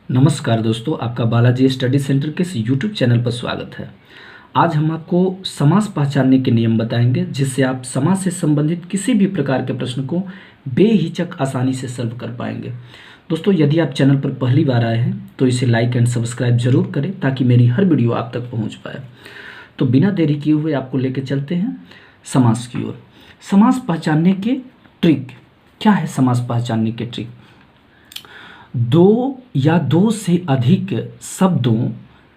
नमस्कार दोस्तों, आपका बालाजी स्टडी सेंटर के इस यूट्यूब चैनल पर स्वागत है। आज हम आपको समास पहचानने के नियम बताएंगे, जिससे आप समास से संबंधित किसी भी प्रकार के प्रश्न को बेहिचक आसानी से सॉल्व कर पाएंगे। दोस्तों, यदि आप चैनल पर पहली बार आए हैं तो इसे लाइक एंड सब्सक्राइब जरूर करें ताकि मेरी हर वीडियो आप तक पहुँच पाए। तो बिना देरी किए हुए आपको लेकर चलते हैं समास की ओर। समास पहचानने के ट्रिक क्या है? समास पहचानने के ट्रिक दो या दो से अधिक शब्दों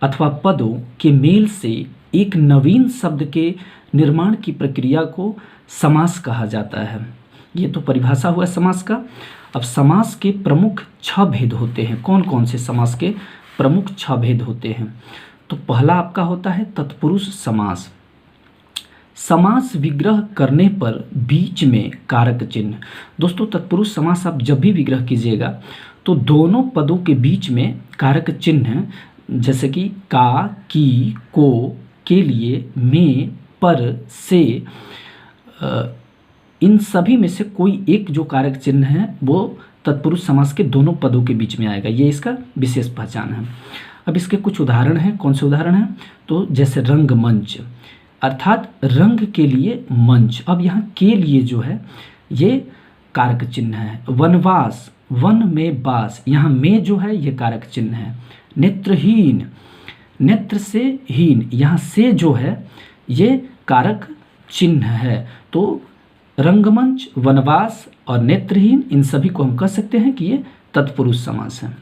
अथवा पदों के मेल से एक नवीन शब्द के निर्माण की प्रक्रिया को समास कहा जाता है। ये तो परिभाषा हुआ समास का। अब समास के प्रमुख 6 भेद होते हैं। कौन कौन से समास के प्रमुख 6 भेद होते हैं? तो पहला आपका होता है तत्पुरुष समास। समास विग्रह करने पर बीच में कारक चिन्ह। दोस्तों, तत्पुरुष समास आप जब भी विग्रह कीजिएगा तो दोनों पदों के बीच में कारक चिन्ह, जैसे कि का, की, को, के लिए, में, पर, से, इन सभी में से कोई एक जो कारक चिन्ह है वो तत्पुरुष समास के दोनों पदों के बीच में आएगा। ये इसका विशेष पहचान है। अब इसके कुछ उदाहरण हैं। कौन से उदाहरण हैं? तो जैसे रंगमंच, अर्थात रंग के लिए मंच। अब यहाँ के लिए जो है ये कारक चिन्ह है। वनवास, वन में बास, यहाँ में जो है ये कारक चिन्ह है। नेत्रहीन, नेत्र से हीन, यहाँ से जो है ये कारक चिन्ह है। तो रंगमंच, वनवास और नेत्रहीन, इन सभी को हम कह सकते हैं कि ये तत्पुरुष समास है।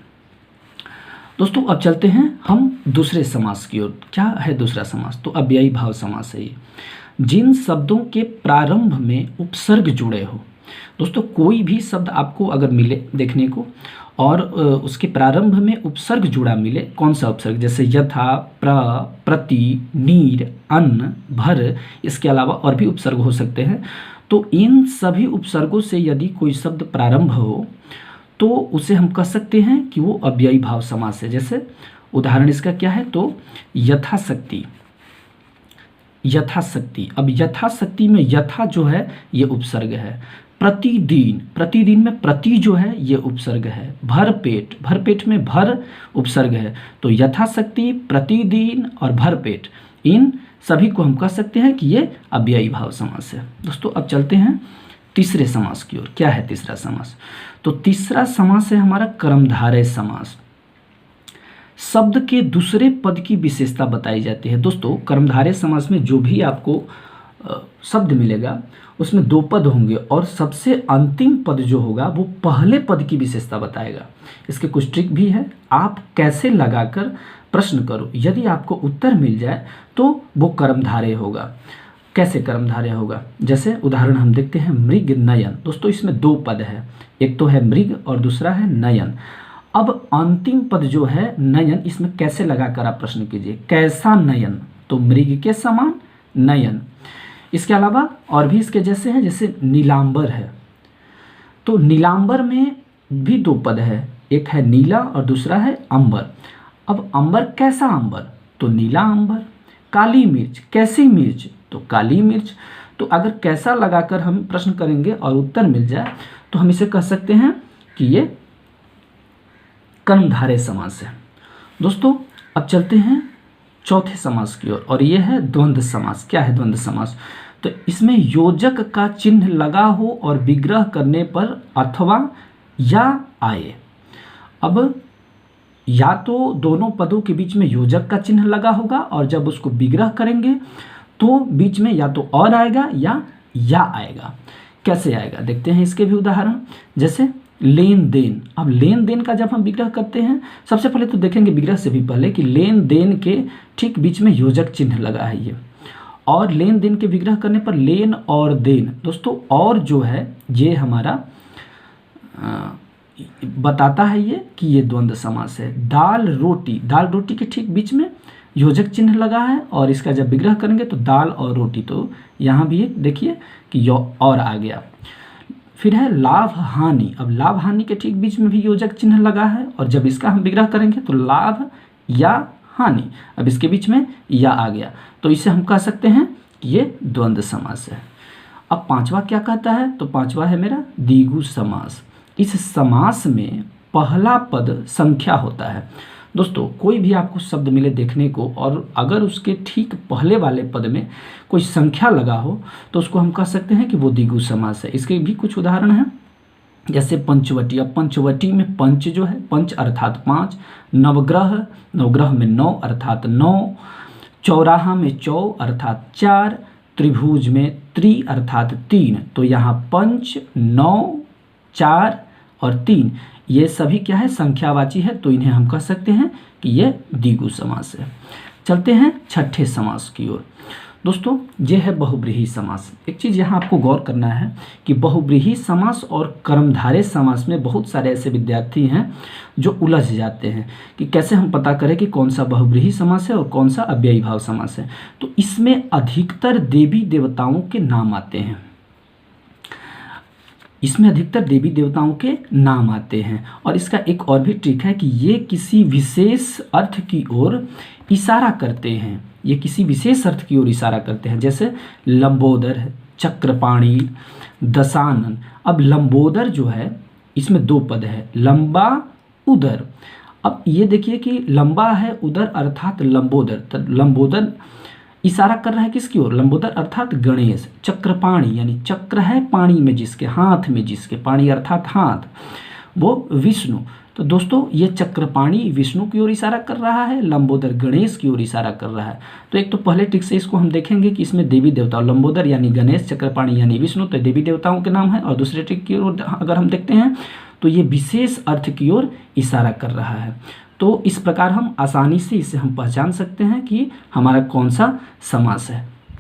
दोस्तों, अब चलते हैं हम दूसरे समास की ओर। क्या है दूसरा समास? तो अव्ययी भाव समास है ये। जिन शब्दों के प्रारंभ में उपसर्ग जुड़े हो। दोस्तों, कोई भी शब्द आपको अगर मिले देखने को और उसके प्रारंभ में उपसर्ग जुड़ा मिले, कौन सा उपसर्ग? जैसे यथा, प्र, प्रति, नीर, अन्न, भर, इसके अलावा और भी उपसर्ग हो सकते हैं। तो इन सभी उपसर्गों से यदि कोई शब्द प्रारंभ हो तो उसे हम कह सकते हैं कि वो अव्ययी भाव समास है। जैसे उदाहरण इसका क्या है? तो यथाशक्ति, यथाशक्ति। अब यथाशक्ति में यथा जो है ये उपसर्ग है। प्रतिदिन, प्रतिदिन में प्रति जो है ये उपसर्ग है। भरपेट, भरपेट में भर उपसर्ग है। तो यथाशक्ति, प्रतिदिन और भरपेट, इन सभी को हम कह सकते हैं कि ये अव्ययी भाव समास है। दोस्तों, अब चलते हैं तीसरे समास की ओर। क्या है तीसरा समास? तो तीसरा समास है हमारा कर्मधारय समास। शब्द के दूसरे पद की विशेषता बताई जाती है। दोस्तों, कर्मधारय समास में जो भी आपको शब्द मिलेगा उसमें 2 पद होंगे और सबसे अंतिम पद जो होगा वो पहले पद की विशेषता बताएगा। इसके कुछ ट्रिक भी है, आप कैसे लगाकर प्रश्न करो। यदि आपको उत्तर मिल जाए तो वो कर्मधारय होगा। कैसे कर्मधारय होगा? जैसे उदाहरण हम देखते हैं मृग नयन। दोस्तों, इसमें 2 पद है, एक तो है मृग और दूसरा है नयन। अब अंतिम पद जो है नयन, इसमें कैसे लगाकर आप प्रश्न कीजिए। कैसा नयन? तो मृग के समान नयन। इसके अलावा और भी इसके जैसे हैं, जैसे नीलांबर है। तो नीलांबर में भी 2 पद है, एक है नीला और दूसरा है अंबर। अब अंबर कैसा अंबर? तो नीला अंबर। काली मिर्च, कैसी मिर्च? तो काली मिर्च। तो अगर कैसा लगाकर हम प्रश्न करेंगे और उत्तर मिल जाए तो हम इसे कह सकते हैं कि ये कर्मधारय समास है। दोस्तों, अब चलते हैं चौथे समास की ओर और ये है द्वंद्व समास। क्या है द्वंद्व समास? तो इसमें योजक का चिन्ह लगा हो और विग्रह करने पर अथवा या आए। अब या तो दोनों पदों के बीच में योजक का चिन्ह लगा होगा और जब उसको विग्रह करेंगे तो बीच में या तो और आएगा या आएगा। कैसे आएगा देखते हैं इसके भी उदाहरण। जैसे लेन देन। अब लेन देन का जब हम विग्रह करते हैं, सबसे पहले तो देखेंगे विग्रह से भी पहले कि लेन देन के ठीक बीच में योजक चिन्ह लगा है ये। और लेन देन के विग्रह करने पर लेन और देन। दोस्तों, और जो है ये हमारा बताता है ये कि ये द्वंद्व समास है। दाल रोटी, दाल रोटी के ठीक बीच में योजक चिन्ह लगा है और इसका जब विग्रह करेंगे तो दाल और रोटी। तो यहाँ भी एक देखिए कि और आ गया। फिर है लाभ हानि। अब लाभ हानि के ठीक बीच में भी योजक चिन्ह लगा है और जब इसका हम विग्रह करेंगे तो लाभ या हानि। अब इसके बीच में या आ गया, तो इसे हम कह सकते हैं कि ये द्वंद्व समास है। अब 5वां क्या कहता है? तो 5वां है मेरा द्विगु समास। इस समास में पहला पद संख्या होता है। दोस्तों कोई भी आपको शब्द मिले देखने को और अगर उसके ठीक पहले वाले पद में कोई संख्या लगा हो तो उसको हम कह सकते हैं कि वो द्विगु समास है। इसके भी कुछ उदाहरण हैं, जैसे पंचवटी। अब पंचवटी में पंच जो है, पंच अर्थात 5, नवग्रह, नवग्रह में 9 अर्थात 9, चौराहा में चौ अर्थात 4, त्रिभुज में त्रि अर्थात 3। तो यहाँ 5, 9, 4 और 3 ये सभी क्या है, संख्यावाची है, तो इन्हें हम कह सकते हैं कि ये द्विगु समास है। चलते हैं छठे समास की ओर। दोस्तों ये है बहुव्रीहि समास। एक चीज़ यहाँ आपको गौर करना है कि बहुव्रीहि समास और कर्मधारय समास में बहुत सारे ऐसे विद्यार्थी हैं जो उलझ जाते हैं कि कैसे हम पता करें कि कौन सा बहुव्रीहि समास है और कौन सा अव्ययी भाव समास है। तो इसमें अधिकतर देवी देवताओं के नाम आते हैं, इसमें अधिकतर देवी देवताओं के नाम आते हैं। और इसका एक और भी ट्रिक है कि ये किसी विशेष अर्थ की ओर इशारा करते हैं, ये किसी विशेष अर्थ की ओर इशारा करते हैं। जैसे लंबोदर, चक्रपाणी, दशानन। अब लंबोदर जो है इसमें 2 पद है, लंबा, उदर। अब ये देखिए कि लंबा है उदर अर्थात लंबोदर, तो लंबोदर इशारा कर रहा है किसकी ओर, लंबोदर अर्थात गणेश। चक्रपाणी यानी चक्र है पाणी में जिसके, हाथ में जिसके, पाणी अर्थात हाथ, वो विष्णु। तो दोस्तों ये चक्रपाणी विष्णु की ओर इशारा कर रहा है, लंबोदर गणेश की ओर इशारा कर रहा है। तो एक तो पहले ट्रिक से इसको हम देखेंगे कि इसमें देवी देवता, लंबोदर यानी गणेश, चक्रपाणी यानी विष्णु, तो देवी देवताओं के नाम है। और दूसरे ट्रिक की ओर अगर हम देखते हैं तो ये विशेष अर्थ की ओर इशारा कर रहा है। तो इस प्रकार हम आसानी से इसे हम पहचान सकते हैं कि हमारा कौन सा समास है।